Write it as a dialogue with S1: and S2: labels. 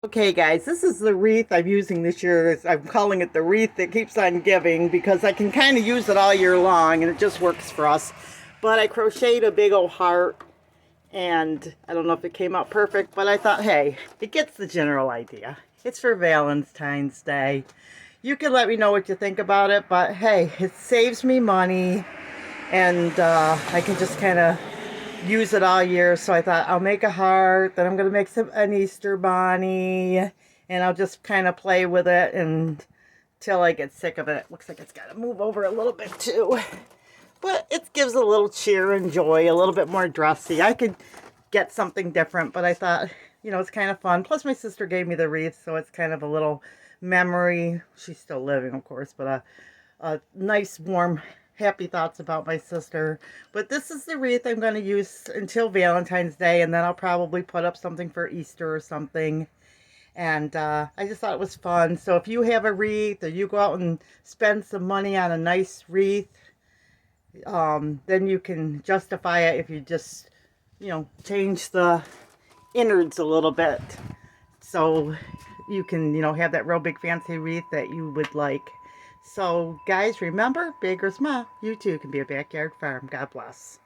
S1: Okay guys, this is the wreath I'm using this year. I'm calling it the wreath that keeps on giving because I can kind of use it all year long and it just works for us. But I crocheted a big old heart and I don't know if it came out perfect, but I thought, hey, it gets the general idea. It's for Valentine's Day. You can let me know what you think about it, but hey, it saves me money and I can just kind of use it all year. So I thought I'll make a heart, then I'm going to make an Easter bunny, and I'll just kind of play with it until I get sick of it. Looks like it's got to move over a little bit too. But it gives a little cheer and joy, a little bit more dressy. I could get something different, but I thought, you know, it's kind of fun. Plus my sister gave me the wreath, so it's kind of a little memory. She's still living, of course, but a nice, warm, happy thoughts about my sister. But this is the wreath I'm going to use until Valentine's Day, and then I'll probably put up something for Easter or something. And I just thought it was fun. So if you have a wreath or you go out and spend some money on a nice wreath, then you can justify it if you just, you know, change the innards a little bit. So you can, you know, have that real big fancy wreath that you would like. So guys, remember, big or small, you too can be a backyard farm. God bless.